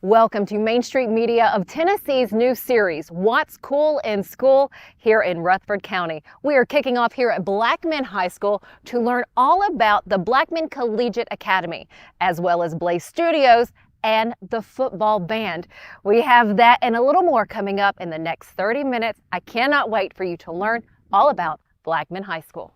Welcome to Main Street Media of Tennessee's new series, What's Cool in School, here in Rutherford County. We are kicking off here at Blackman High School to learn all about the Blackman Collegiate Academy, as well as Blaze Studios and the football band. We have that and a little more coming up in the next 30 minutes. I cannot wait for you to learn all about Blackman High School.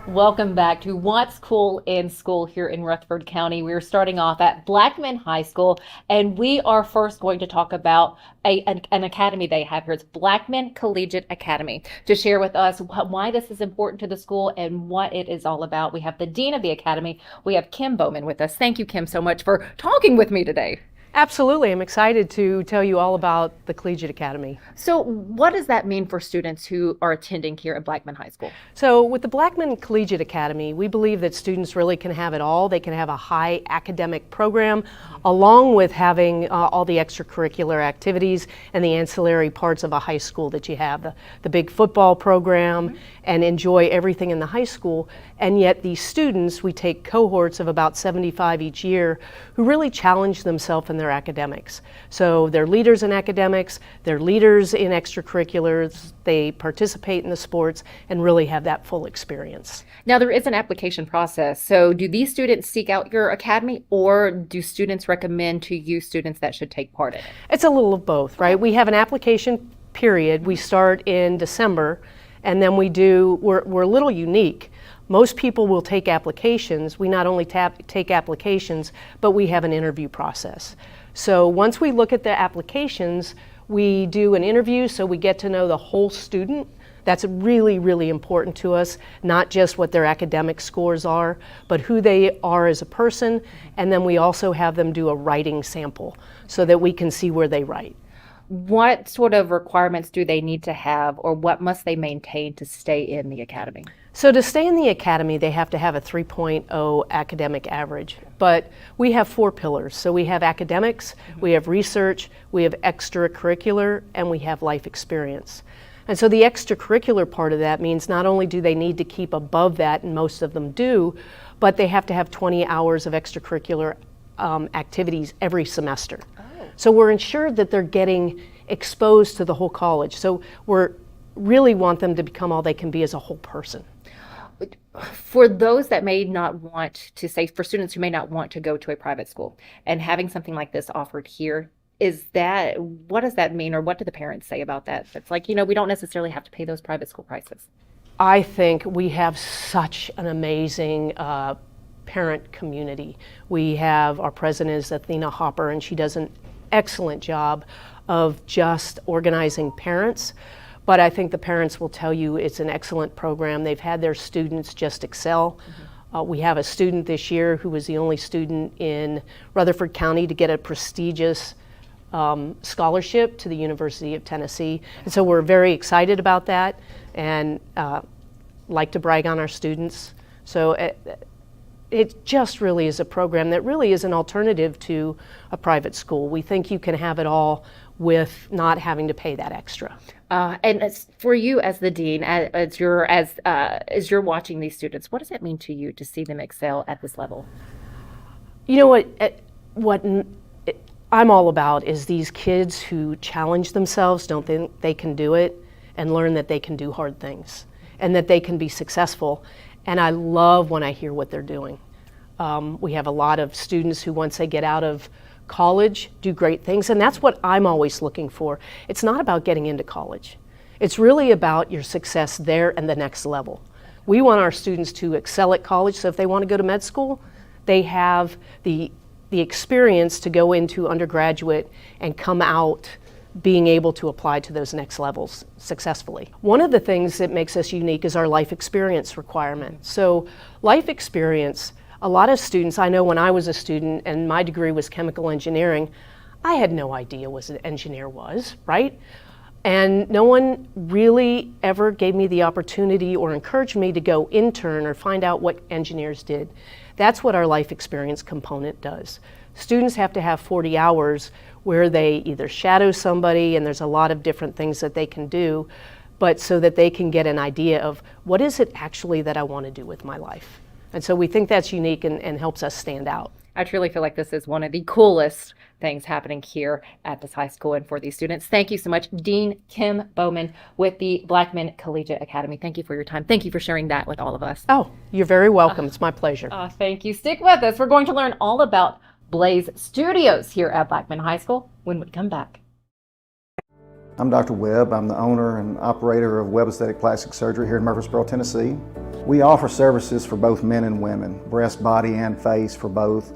Welcome back to What's Cool in School here in Rutherford County. We're starting off at Blackman High School, and we are first going to talk about an academy they have here. It's Blackman Collegiate Academy. To share with us why this is important to the school and what it is all about, we have the Dean of the Academy. We have Kim Bowman with us. Thank you, Kim, so much for talking with me today. Absolutely. I'm excited to tell you all about the Collegiate Academy. So what does that mean for students who are attending here at Blackman High School? So with the Blackman Collegiate Academy, we believe that students really can have it all. They can have a high academic program along with having all the extracurricular activities and the ancillary parts of a high school that you have, the big football program, and enjoy everything in the high school. And yet these students, we take cohorts of about 75 each year who really challenge themselves in their academics. So they're leaders in academics, they're leaders in extracurriculars, they participate in the sports and really have that full experience. Now there is an application process. So do these students seek out your academy, or do students recommend to you students that should take part in it? It's a little of both, right? We have an application period. We start in December, and then we're a little unique. Most people will take applications. We not only take applications, but we have an interview process. So once we look at the applications, we do an interview so we get to know the whole student. That's really, really important to us, not just what their academic scores are, but who they are as a person. And then we also have them do a writing sample so that we can see where they write. What sort of requirements do they need to have, or what must they maintain to stay in the academy? So to stay in the academy, they have to have a 3.0 academic average. But we have 4 pillars. So we have academics, we have research, we have extracurricular, and we have life experience. And so the extracurricular part of that means not only do they need to keep above that, and most of them do, but they have to have 20 hours of extracurricular activities every semester. So we're ensured that they're getting exposed to the whole college. So we really want them to become all they can be as a whole person. For those that may not want to, say for students who may not want to go to a private school and having something like this offered here, what does that mean, or what do the parents say about that? It's like, we don't necessarily have to pay those private school prices. I think we have such an amazing parent community. We have, our president is Athena Hopper, and she does an excellent job of just organizing parents. But I think the parents will tell you it's an excellent program. They've had their students just excel. We have a student this year who was the only student in Rutherford County to get a prestigious scholarship to the University of Tennessee. And so we're very excited about that, and like to brag on our students. So it just really is a program that really is an alternative to a private school. We think you can have it all with not having to pay that extra. And as for you as the dean, as you're watching these students, what does that mean to you to see them excel at this level? You know what I'm all about is these kids who challenge themselves, don't think they can do it, and learn that they can do hard things and that they can be successful. And I love when I hear what they're doing. We have a lot of students who, once they get out of college, do great things, and that's what I'm always looking for. It's not about getting into college. It's really about your success there and the next level. We want our students to excel at college, so if they want to go to med school, they have the experience to go into undergraduate and come out being able to apply to those next levels successfully. One of the things that makes us unique is our life experience requirement. So life experience, a lot of students, I know when I was a student and my degree was chemical engineering, I had no idea what an engineer was, right? And no one really ever gave me the opportunity or encouraged me to go intern or find out what engineers did. That's what our life experience component does. Students have to have 40 hours where they either shadow somebody, and there's a lot of different things that they can do, but so that they can get an idea of what is it actually that I want to do with my life. And so we think that's unique and helps us stand out. I truly feel like this is one of the coolest things happening here at this high school and for these students. Thank you so much, Dean Kim Bowman with the Blackman Collegiate Academy. Thank you for your time. Thank you for sharing that with all of us. Oh, you're very welcome. It's my pleasure. Thank you. Stick with us. We're going to learn all about Blaze Studios here at Blackman High School when we come back. I'm Dr. Webb. I'm the owner and operator of Webb Aesthetic Plastic Surgery here in Murfreesboro, Tennessee. We offer services for both men and women, breast, body, and face for both.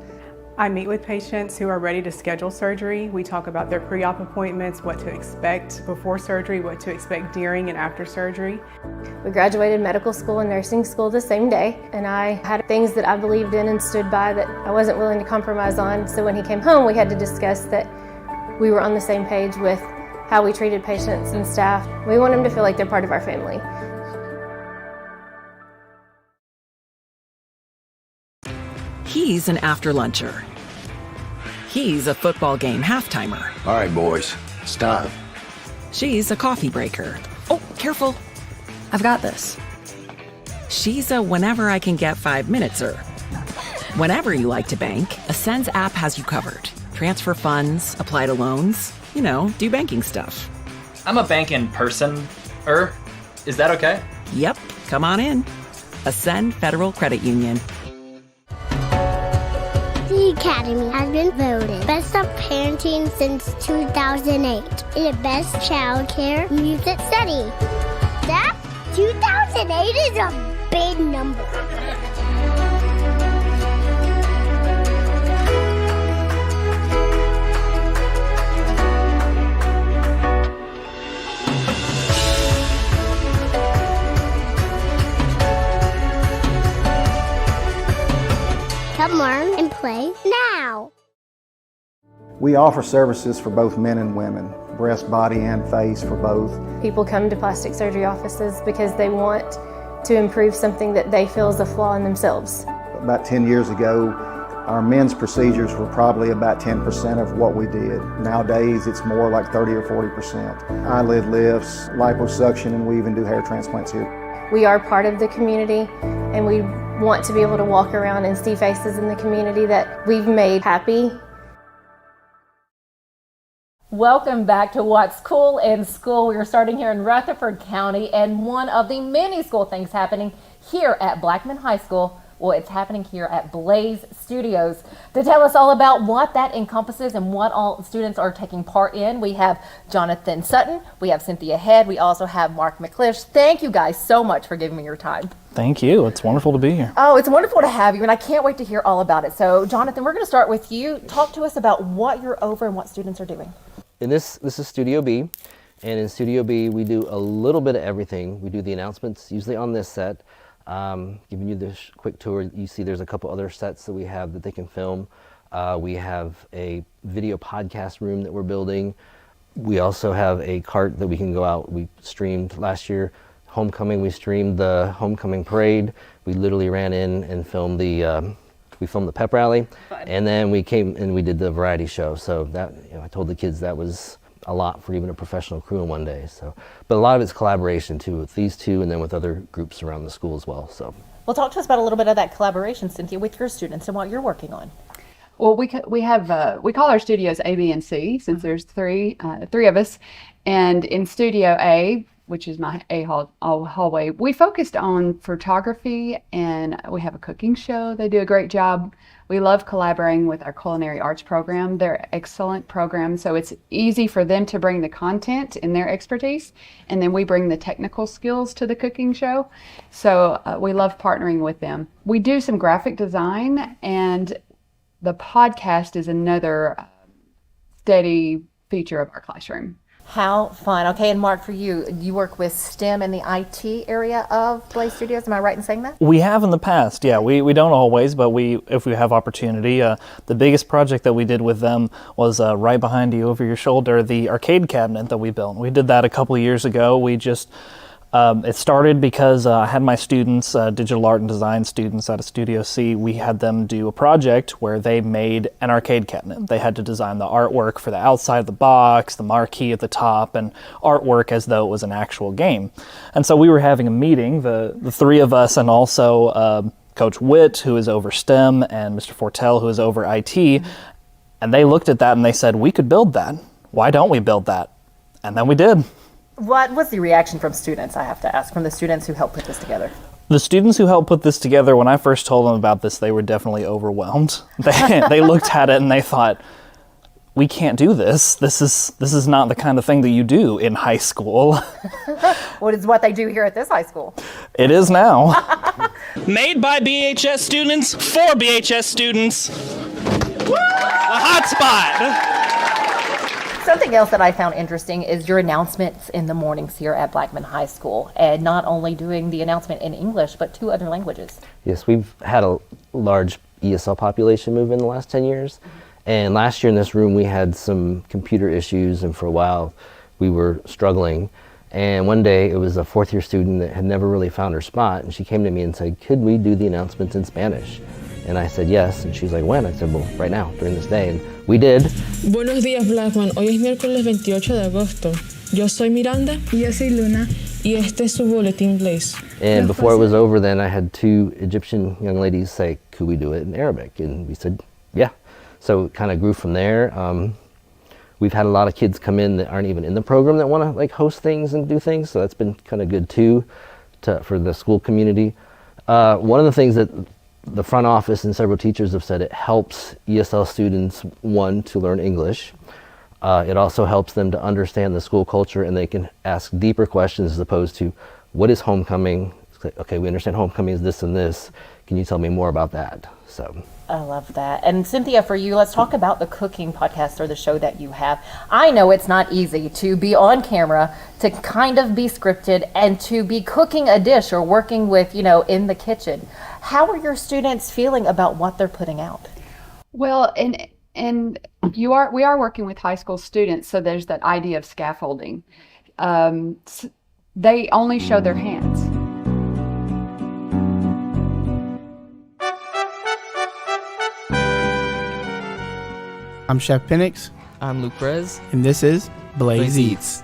I meet with patients who are ready to schedule surgery. We talk about their pre-op appointments, what to expect before surgery, what to expect during and after surgery. We graduated medical school and nursing school the same day, and I had things that I believed in and stood by that I wasn't willing to compromise on. So when he came home, we had to discuss that we were on the same page with how we treated patients and staff. We want them to feel like they're part of our family. He's an after-luncher. He's a football game half-timer. All right, boys, it's time. She's a coffee breaker. Oh, careful. I've got this. She's a whenever I can get 5 minutes-er. Whenever you like to bank, Ascend's app has you covered. Transfer funds, apply to loans, do banking stuff. I'm a banking person-er. Is that okay? Yep, come on in. Ascend Federal Credit Union. The Academy has been voted Best of Parenting since 2008 and the Best Child Care Music Study. That 2008 is a big number. Come learn and play now. We offer services for both men and women, breast, body, and face for both. People come to plastic surgery offices because they want to improve something that they feel is a flaw in themselves. About 10 years ago, our men's procedures were probably about 10% of what we did. Nowadays, it's more like 30 or 40%. Eyelid lifts, liposuction, and we even do hair transplants here. We are part of the community, and we want to be able to walk around and see faces in the community that we've made happy. Welcome back to What's Cool in School. We are starting here in Rutherford County, and one of the many school things happening here at Blackman High School, well, it's happening here at Blaze Studios. To tell us all about what that encompasses and what all students are taking part in, we have Jonathan Sutton, we have Cynthia Head, we also have Mark McClish. Thank you guys so much for giving me your time. Thank you. It's wonderful to be here. Oh, it's wonderful to have you, and I can't wait to hear all about it. So, Jonathan, we're going to start with you. Talk to us about what you're over and what students are doing. And this is Studio B, and in Studio B we do a little bit of everything. We do the announcements usually on this set. Giving you this quick tour, you see there's a couple other sets that we have that they can film. We have a video podcast room that we're building. We also have a cart that we can go out. We streamed last year, homecoming, we streamed the homecoming parade. We literally ran in and filmed the pep rally. Fun. And then we came and we did the variety show. So that, I told the kids that was a lot for even a professional crew in one day. So, but a lot of it's collaboration too with these two and then with other groups around the school as well. So, well, talk to us about a little bit of that collaboration, Cynthia, with your students and what you're working on. Well, we call our studios A, B, and C since there's three of us, and in Studio A, which is my hallway, we focused on photography, and we have a cooking show. They do a great job. We love collaborating with our culinary arts program. They're an excellent program, so it's easy for them to bring the content and their expertise, and then we bring the technical skills to the cooking show. So we love partnering with them. We do some graphic design, and the podcast is another steady feature of our classroom. How fun. Okay, and Mark, for you, you work with STEM in the IT area of Blaze Studios. Am I right in saying that? We have in the past, yeah. We don't always, but if we have opportunity. The biggest project that we did with them was right behind you over your shoulder, the arcade cabinet that we built. We did that a couple of years ago. It started because I had my students, digital art and design students out of Studio C, we had them do a project where they made an arcade cabinet. They had to design the artwork for the outside of the box, the marquee at the top, and artwork as though it was an actual game. And so we were having a meeting, the three of us, and also Coach Witt, who is over STEM, and Mr. Fortell, who is over IT, and they looked at that and they said, we could build that. Why don't we build that? And then we did. What was the reaction from students, I have to ask, from the students who helped put this together? The students who helped put this together, when I first told them about this, they were definitely overwhelmed. They looked at it and they thought, we can't do this. This is not the kind of thing that you do in high school. What is what they do here at this high school? It is now. Made by BHS students for BHS students. A hot spot. Something else that I found interesting is your announcements in the mornings here at Blackman High School, and not only doing the announcement in English, but 2 other languages. Yes, we've had a large ESL population move in the last 10 years. And last year in this room, we had some computer issues, and for a while we were struggling. And one day it was a 4th-year student that had never really found her spot, and she came to me and said, could we do the announcements in Spanish? And I said yes, and she's like, when? I said, well, right now, during this day, and we did. Buenos días, Blackman. Hoy es miércoles 28 de agosto. Yo soy Miranda. Y yo soy Luna. Y este es su boletín Blaze. And before it was over, then I had 2 Egyptian young ladies say, could we do it in Arabic? And we said, yeah. So it kind of grew from there. We've had a lot of kids come in that aren't even in the program that want to like host things and do things. So that's been kind of good too, for the school community. One of the things that the front office and several teachers have said, it helps ESL students, one, to learn English. It also helps them to understand the school culture, and they can ask deeper questions as opposed to, what is homecoming? Okay, we understand homecoming is this and this. Can you tell me more about that? So I love that. And Cynthia, for you, let's talk about the cooking podcast or the show that you have. I know it's not easy to be on camera, to kind of be scripted, and to be cooking a dish or working with, in the kitchen. How are your students feeling about what they're putting out? Well, and we are working with high school students, so there's that idea of scaffolding. They only show their hands. I'm Chef Penix. I'm Luke Perez. And this is Blaze Eats.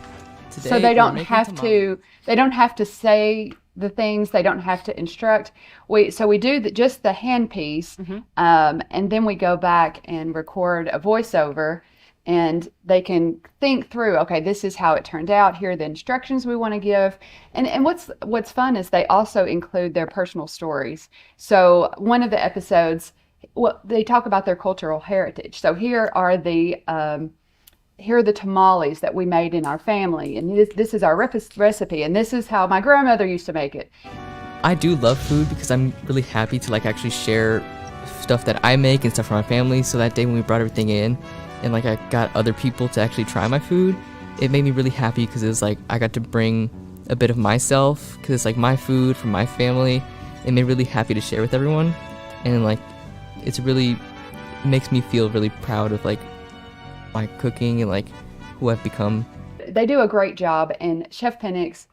Today, so they don't have to say the things, they don't have to instruct. We do just the hand piece, and then we go back and record a voiceover, and they can think through, okay, this is how it turned out, here are the instructions we want to give. And what's fun is they also include their personal stories. So one of the episodes, they talk about their cultural heritage. So here are the tamales that we made in our family, and this is our recipe, and this is how my grandmother used to make it. I do love food because I'm really happy to actually share stuff that I make and stuff for my family. So that day when we brought everything in, and I got other people to actually try my food, it made me really happy because it was I got to bring a bit of myself, because it's my food from my family. It made me really happy to share with everyone, and it makes me feel really proud of my cooking and who I've become. They do a great job, and Chef Penix,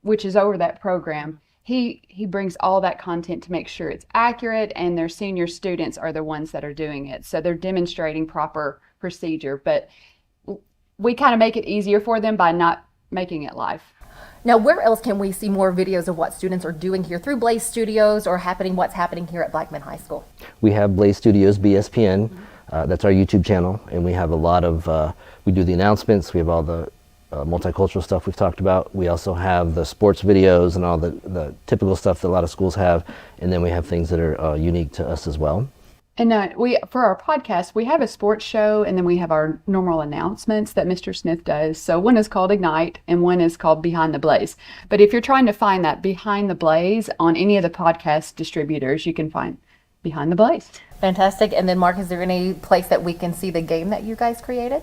which is over that program, he brings all that content to make sure it's accurate, and their senior students are the ones that are doing it. So they're demonstrating proper procedure, but we kind of make it easier for them by not making it live. Now, where else can we see more videos of what students are doing here through Blaze Studios, or what's happening here at Blackman High School? We have Blaze Studios BSPN. That's our YouTube channel, and we have a lot of, we do the announcements, we have all the multicultural stuff we've talked about. We also have the sports videos and all the typical stuff that a lot of schools have, and then we have things that are unique to us as well. And for our podcast, we have a sports show, and then we have our normal announcements that Mr. Smith does. So one is called Ignite, and one is called Behind the Blaze. But if you're trying to find that Behind the Blaze on any of the podcast distributors, you can find Behind the Blaze. Fantastic. And then Mark, is there any place that we can see the game that you guys created?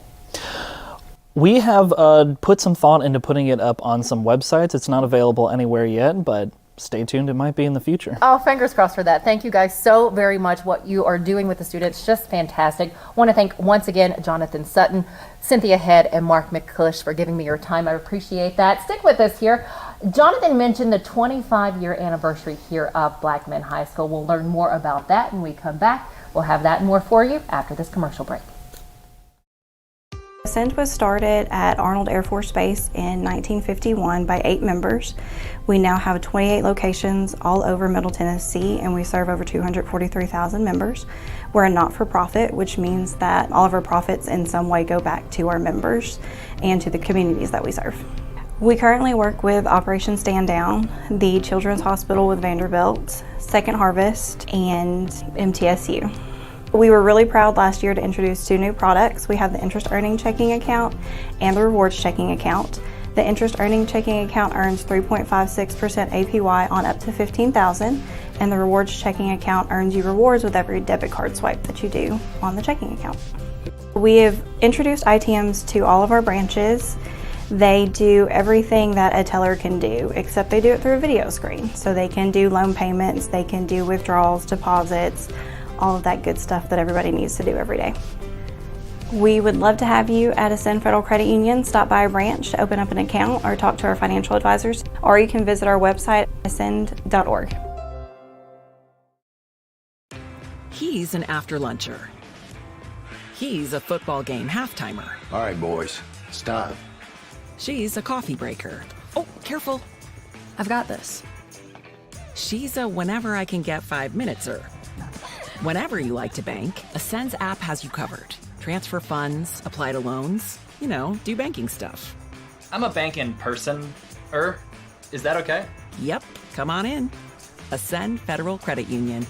We have put some thought into putting it up on some websites. It's not available anywhere yet, but stay tuned, it might be in the future. Oh, fingers crossed for that. Thank you guys so very much. What you are doing with the students, just fantastic. I want to thank once again Jonathan Sutton, Cynthia Head, and Mark McClish for giving me your time. I appreciate that. Stick with us here. Jonathan mentioned the 25-year anniversary here of Blackman High School. We'll learn more about that when we come back. We'll have that and more for you after this commercial break. Sept was started at Arnold Air Force Base in 1951 by 8 members. We now have 28 locations all over Middle Tennessee, and we serve over 243,000 members. We're a not-for-profit, which means that all of our profits in some way go back to our members and to the communities that we serve. We currently work with Operation Stand Down, the Children's Hospital with Vanderbilt, Second Harvest, and MTSU. We were really proud last year to introduce 2 new products. We have the interest earning checking account and the rewards checking account. The interest earning checking account earns 3.56% APY on up to $15,000, and the rewards checking account earns you rewards with every debit card swipe that you do on the checking account. We have introduced ITMs to all of our branches. They do everything that a teller can do, except they do it through a video screen. So they can do loan payments, they can do withdrawals, deposits, all of that good stuff that everybody needs to do every day. We would love to have you at Ascend Federal Credit Union. Stop by a branch to open up an account or talk to our financial advisors, or you can visit our website, ascend.org. He's an after luncher. He's a football game half-timer. All right, boys, it's time. She's a coffee breaker. Oh, careful. I've got this. She's a whenever I can get 5 minutes-er. Whenever you like to bank, Ascend's app has you covered. Transfer funds, apply to loans, do banking stuff. I'm a banking person-er. Is that okay? Yep, come on in. Ascend Federal Credit Union.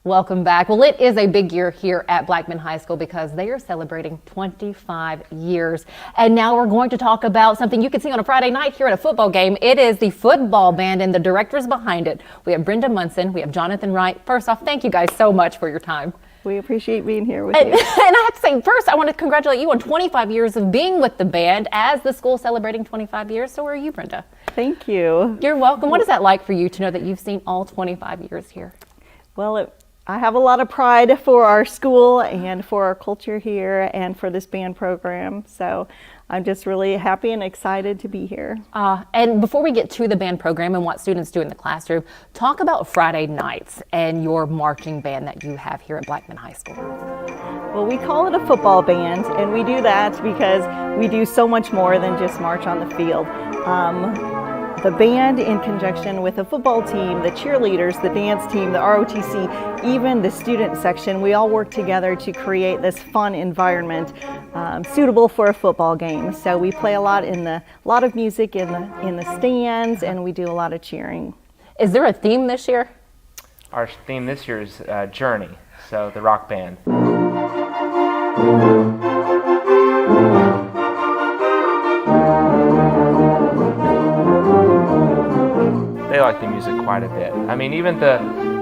Welcome back. Well, it is a big year here at Blackman High School because they are celebrating 25 years. And now we're going to talk about something you can see on a Friday night here at a football game. It is the football band and the directors behind it. We have Brenda Munson, we have Jonathan Wright. First off, thank you guys so much for your time. We appreciate being here with you. And I have to say, first, I want to congratulate you on 25 years of being with the band as the school celebrating 25 years. So are you, Brenda? Thank you. You're welcome. What is that like for you to know that you've seen all 25 years here? Well, I have a lot of pride for our school and for our culture here and for this band program. So I'm just really happy and excited to be here. And before we get to the band program and what students do in the classroom, talk about Friday nights and your marching band that you have here at Blackman High School. Well, we call it a football band, and we do that because we do so much more than just march on the field. The band, in conjunction with the football team, the cheerleaders, the dance team, the ROTC, even the student section, we all work together to create this fun environment suitable for a football game. So we play a lot of music in the stands, and we do a lot of cheering. Is there a theme this year? Our theme this year is Journey, so the rock band. They like the music quite a bit. I mean, even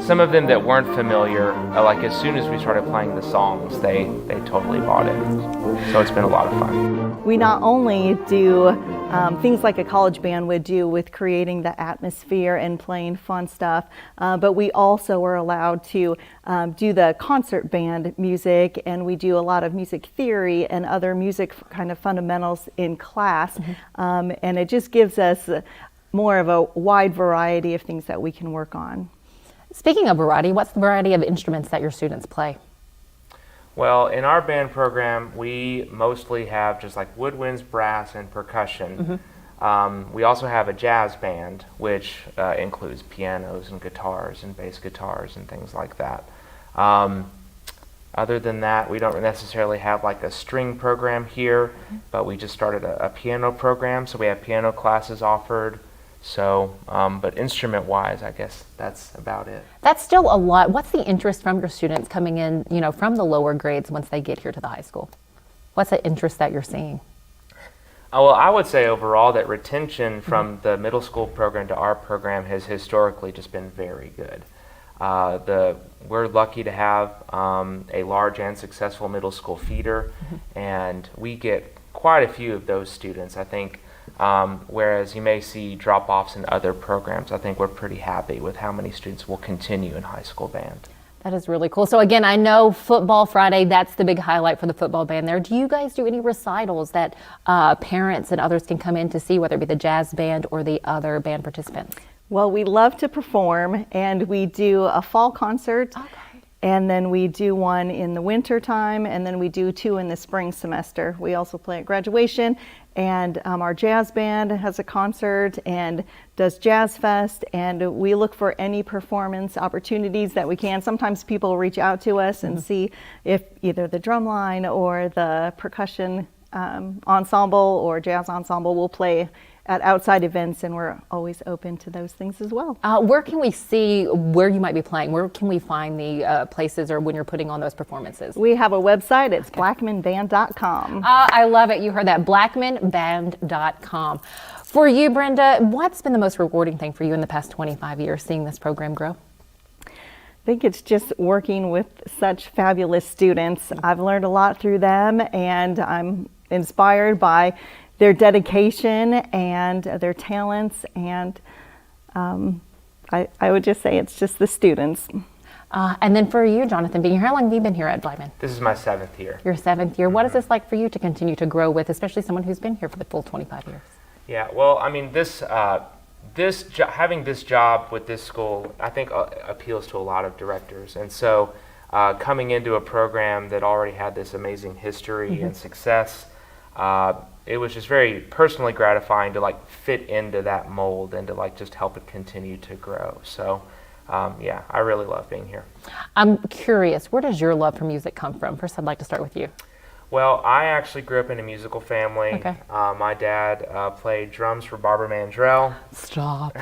some of them that weren't familiar, like as soon as we started playing the songs, they totally bought it. So it's been a lot of fun. We not only do things like a college band would do with creating the atmosphere and playing fun stuff, but we also are allowed to do the concert band music, and we do a lot of music theory and other music kind of fundamentals in class, and it just gives us more of a wide variety of things that we can work on. Speaking of variety, what's the variety of instruments that your students play? Well, in our band program, we mostly have just like woodwinds, brass, and percussion. We also have a jazz band, which includes pianos and guitars and bass guitars and things like that. Other than that, we don't necessarily have like a string program here, but we just started a piano program, so we have piano classes offered. So, but instrument-wise, I guess that's about it. That's still a lot. What's the interest from your students coming in, from the lower grades once they get here to the high school? What's the interest that you're seeing? Well, I would say overall that retention from the middle school program to our program has historically just been very good. We're lucky to have a large and successful middle school feeder, and we get quite a few of those students. I think whereas you may see drop-offs in other programs, I think we're pretty happy with how many students will continue in high school band. That is really cool. So again, I know Football Friday, that's the big highlight for the football band there. Do you guys do any recitals that parents and others can come in to see, whether it be the jazz band or the other band participants? Well, we love to perform, and we do a fall concert. Okay. And then we do one in the winter time, and then we do 2 in the spring semester. We also play at graduation, and our jazz band has a concert and does Jazz Fest, and we look for any performance opportunities that we can. Sometimes people reach out to us and see if either the drum line or the percussion ensemble or jazz ensemble will play at outside events, and we're always open to those things as well. Where can we see where you might be playing? Where can we find the places or when you're putting on those performances? We have a website. It's blackmanband.com. I love it. You heard that, blackmanband.com. For you, Brenda, what's been the most rewarding thing for you in the past 25 years, seeing this program grow? I think it's just working with such fabulous students. I've learned a lot through them, and I'm inspired by their dedication and their talents, and I would just say it's just the students. And then for you, Jonathan, being here, how long have you been here at Blackman? This is my 7th year. Your 7th year. What is this like for you to continue to grow with, especially someone who's been here for the full 25 years? Yeah, well, I mean, having this job with this school, I think appeals to a lot of directors. And so coming into a program that already had this amazing history and success, it was just very personally gratifying to like fit into that mold and to like just help it continue to grow. So yeah, I really love being here. I'm curious, where does your love for music come from? First, I'd like to start with you. Well, I actually grew up in a musical family. Okay. My dad played drums for Barbara Mandrell. Stop.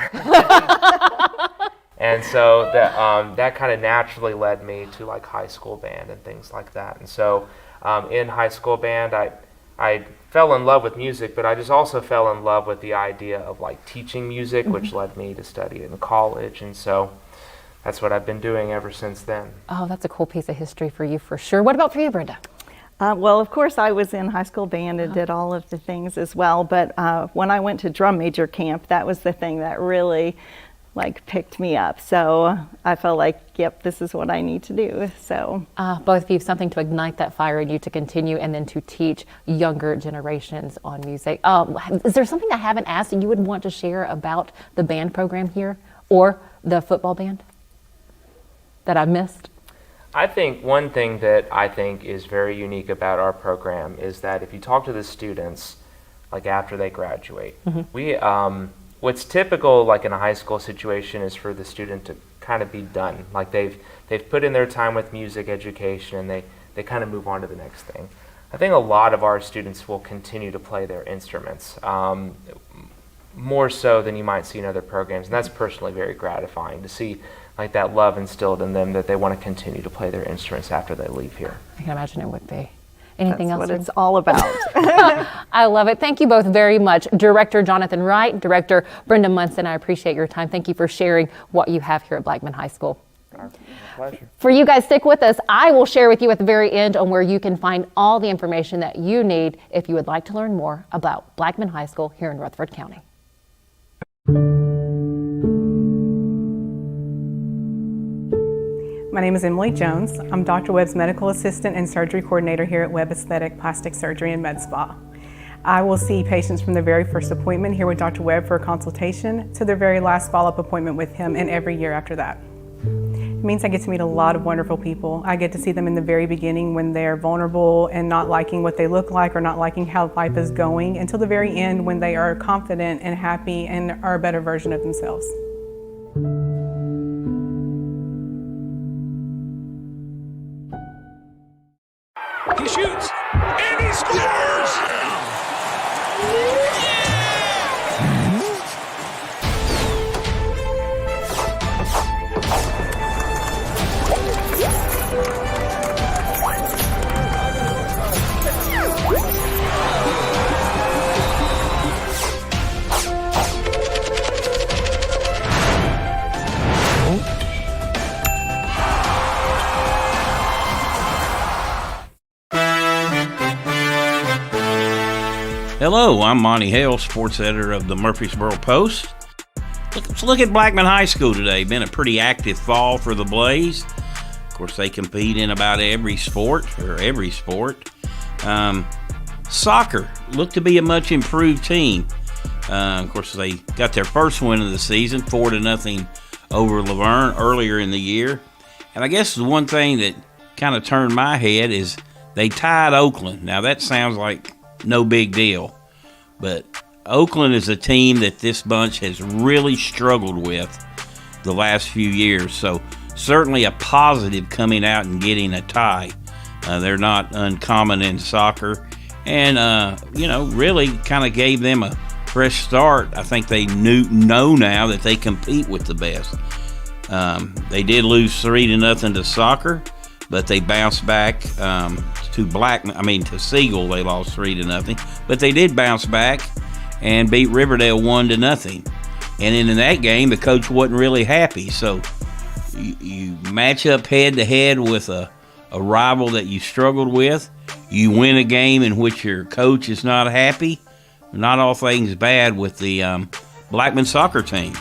And so that kind of naturally led me to like high school band and things like that. And so in high school band, I fell in love with music, but I just also fell in love with the idea of like teaching music, which led me to study in college. And so that's what I've been doing ever since then. Oh, that's a cool piece of history for you for sure. What about for you, Brenda? Well, of course, I was in high school band and did all of the things as well. But when I went to drum major camp, that was the thing that really like picked me up. So I felt like, yep, this is what I need to do. So both of you have something to ignite that fire in you to continue and then to teach younger generations on music. Is there something I haven't asked and you would want to share about the band program here or the football band that I've missed? I think one thing that I think is very unique about our program is that if you talk to the students, like after they graduate, we what's typical like in a high school situation is for the student to kind of be done. Like they've put in their time with music education and they kind of move on to the next thing. I think a lot of our students will continue to play their instruments, more so than you might see in other programs, and that's personally very gratifying to see like that love instilled in them that they want to continue to play their instruments after they leave here. I can imagine it would be. Anything else? That's what it's all about. I love it. Thank you both very much. Director Jonathan Wright, Director Brenda Munson, I appreciate your time. Thank you for sharing what you have here at Blackman High School. My pleasure. For you guys, stick with us. I will share with you at the very end on where you can find all the information that you need if you would like to learn more about Blackman High School here in Rutherford County. My name is Emily Jones. I'm Dr. Webb's medical assistant and surgery coordinator here at Webb Aesthetic Plastic Surgery and Med Spa. I will see patients from their very first appointment here with Dr. Webb for a consultation to their very last follow-up appointment with him, and every year after that. It means I get to meet a lot of wonderful people. I get to see them in the very beginning when they're vulnerable and not liking what they look like or not liking how life is going, until the very end when they are confident and happy and are a better version of themselves. He shoots, and he scores! Hello, I'm Monty Hale, sports editor of the Murfreesboro Post. Let's look at Blackman High School today. Been a pretty active fall for the Blaze. Of course, they compete in about every sport. Soccer looked to be a much improved team. Of course, they got their first win of the season, 4-0 over Laverne earlier in the year. And I guess the one thing that kind of turned my head is they tied Oakland. Now, that sounds like no big deal, but Oakland is a team that this bunch has really struggled with the last few years. So certainly a positive coming out and getting a tie. They're not uncommon in soccer. And, really kind of gave them a fresh start. I think they know now that they compete with the best. They did lose 3-0 to soccer, but they bounced back to Siegel. They lost 3-0, but they did bounce back and beat Riverdale 1-0. And in that game, the coach wasn't really happy. So you match up head to head with a rival that you struggled with. You win a game in which your coach is not happy. Not all things bad with the Blackman soccer team.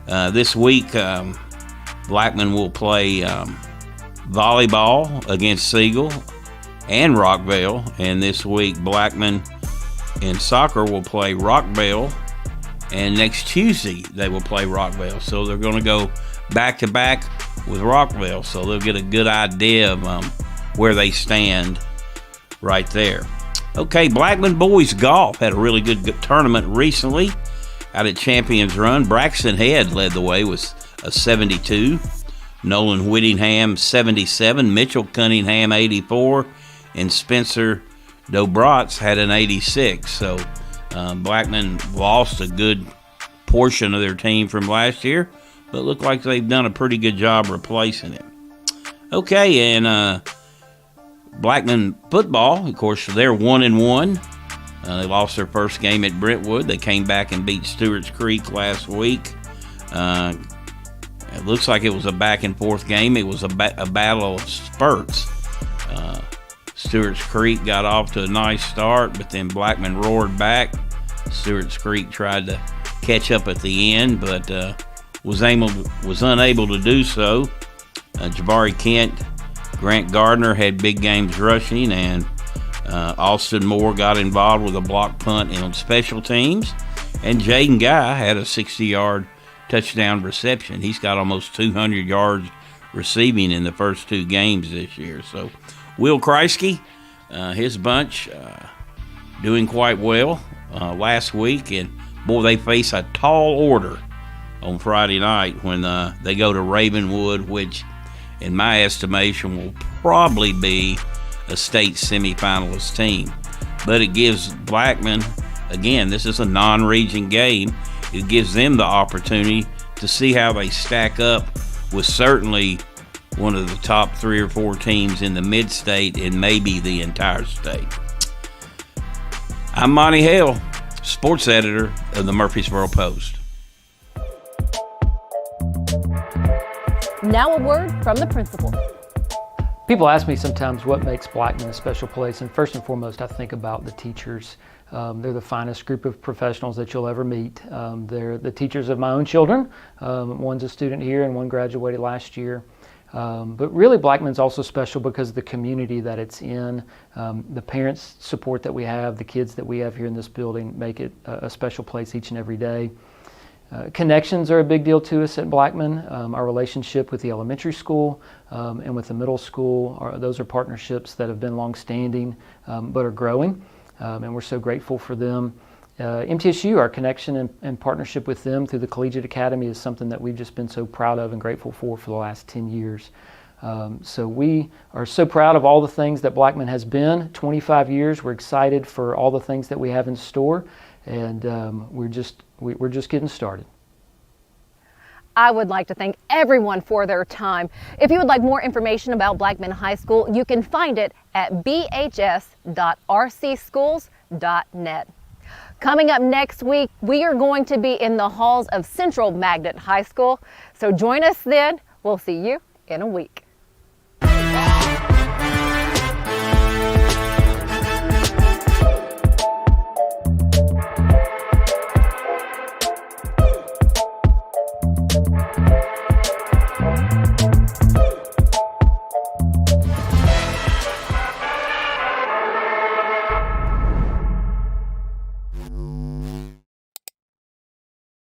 This week, Blackman will play volleyball against Siegel and Rockville. And this week, Blackman in soccer will play Rockville. And next Tuesday, they will play Rockville. So they're going to go back-to-back with Rockville. So they'll get a good idea of where they stand right there. Okay, Blackman boys golf had a really good tournament recently out at Champions Run. Braxton Head led the way with a 72. Nolan Whittingham, 77. Mitchell Cunningham, 84. And Spencer Dobrotz had an 86. So Blackman lost a good portion of their team from last year, but looked like they've done a pretty good job replacing it. Okay, and Blackman football, of course, they're 1-1. They lost their first game at Brentwood. They came back and beat Stewart's Creek last week. It looks like it was a back-and-forth game. It was a battle of spurts. Stewart's Creek got off to a nice start, but then Blackman roared back. Stewart's Creek tried to catch up at the end, but was unable to do so. Jabari Kent, Grant Gardner had big games rushing, and Austin Moore got involved with a block punt on special teams. And Jaden Guy had a 60-yard touchdown reception. He's got almost 200 yards receiving in the first two games this year. So Will Kreisky, his bunch, doing quite well last week. And, boy, they face a tall order on Friday night when they go to Ravenwood, which, in my estimation, will probably be a state semifinalist team. But it gives Blackman, again, this is a non-region game, it gives them the opportunity to see how they stack up with certainly one of the top 3 or 4 teams in the mid-state and maybe the entire state. I'm Monty Hale, sports editor of the Murfreesboro Post. Now a word from the principal. People ask me sometimes what makes Blackman a special place, and first and foremost, I think about the teachers. They're the finest group of professionals that you'll ever meet. They're the teachers of my own children. One's a student here and one graduated last year. But really, Blackman's also special because of the community that it's in. The parents' support that we have, the kids that we have here in this building make it a special place each and every day. Connections are a big deal to us at Blackman. Our relationship with the elementary school and with the middle school, those are partnerships that have been long-standing but are growing, and we're so grateful for them. MTSU, our connection and partnership with them through the Collegiate Academy is something that we've just been so proud of and grateful for the last 10 years. So we are so proud of all the things that Blackman has been. 25 years, we're excited for all the things that we have in store, and we're just getting started. I would like to thank everyone for their time. If you would like more information about Blackman High School, you can find it at bhs.rcschools.net. Coming up next week, we are going to be in the halls of Central Magnet High School. So join us then. We'll see you in a week.